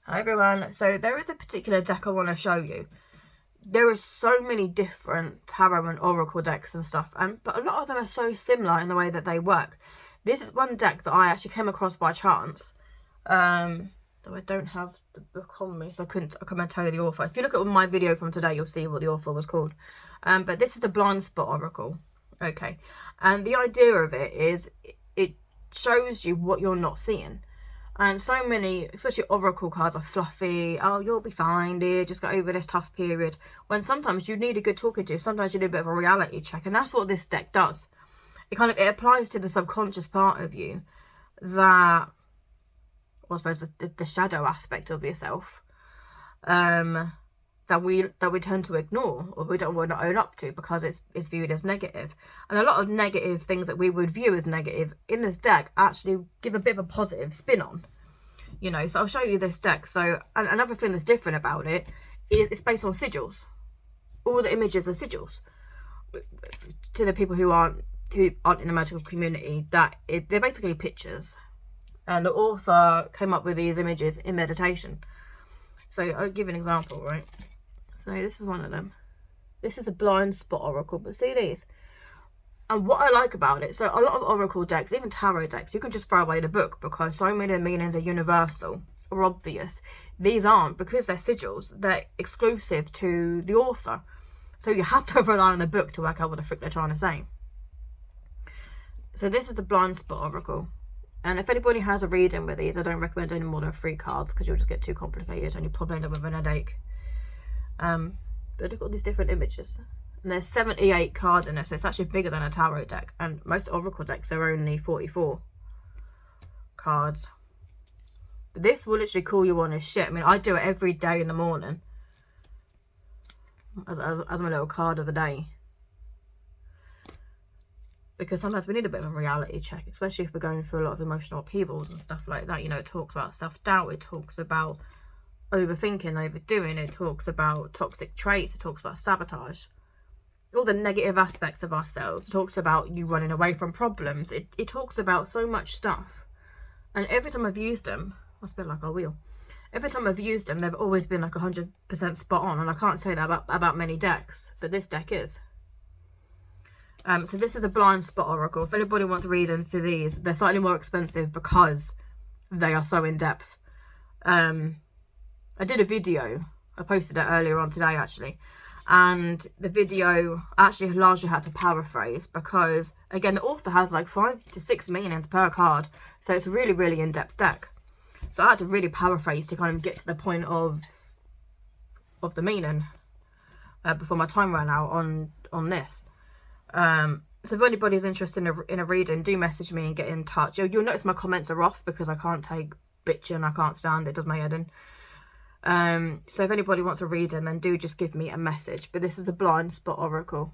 Hi everyone, so there is a particular deck I want to show you. There are so many different tarot and oracle decks and stuff, but a lot of them are so similar in the way that they work. This is one deck that I actually came across by chance, though I don't have the book on me, so I couldn't tell you the author. If you look at my video from today, you'll see what the author was called. But this is the Blind Spot Oracle, okay, and the idea of it is it shows you what you're not seeing. And so many, especially oracle cards, are fluffy. Oh, you'll be fine, dear. Just get over this tough period. When sometimes you need a good talking to. Sometimes you need a bit of a reality check. And that's what this deck does. It applies to the subconscious part of you that, well, I suppose the shadow aspect of yourself, that we tend to ignore, or we don't want to own up to, because it's viewed as negative. And a lot of negative things that we would view as negative in this deck actually give a bit of a positive spin on, you know. So I'll show you this deck. So another thing that's different about it is it's based on sigils. All the images are sigils. To the people who aren't in the magical community, they're basically pictures, and the author came up with these images in meditation. So I'll give an example, right? So this is one of them. This is the Blind Spot Oracle, but see these? And what I like about it, so a lot of oracle decks, even tarot decks, you can just throw away the book because so many meanings are universal or obvious. These aren't, because they're sigils. They're exclusive to the author. So you have to rely on the book to work out what the frick they're trying to say. So this is the Blind Spot Oracle. And if anybody has a reading with these, I don't recommend any more than 3 cards because you'll just get too complicated and you'll probably end up with an headache. But look at all these different images. And there's 78 cards in it, so it's actually bigger than a tarot deck. And most oracle decks are only 44 cards. But this will literally call you on his shit. I mean, I do it every day in the morning as my little card of the day. Because sometimes we need a bit of a reality check, especially if we're going through a lot of emotional upheavals and stuff like that. You know, it talks about self-doubt, it talks about overthinking, overdoing, it talks about toxic traits, it talks about sabotage, all the negative aspects of ourselves. It talks about you running away from problems. It talks about so much stuff. And every time I've used them, I spin like a wheel. Every time I've used them, they've always been like 100% spot on. And I can't say that about many decks, but this deck is. So this is the Blind Spot Oracle. If anybody wants a reading for these, they're slightly more expensive because they are so in-depth. I did a video. I posted it earlier on today, actually. And the video actually largely had to paraphrase because, again, the author has like 5 to 6 meanings per card. So it's a really, really in-depth deck. So I had to really paraphrase to kind of get to the point of the meaning before my time ran out on this. So if anybody's interested in a reading, do message me and get in touch. You'll notice my comments are off because I can't take bitching. I can't stand it. Does my head in. So if anybody wants a reading, then do just give me a message. But this is the Blind Spot Oracle.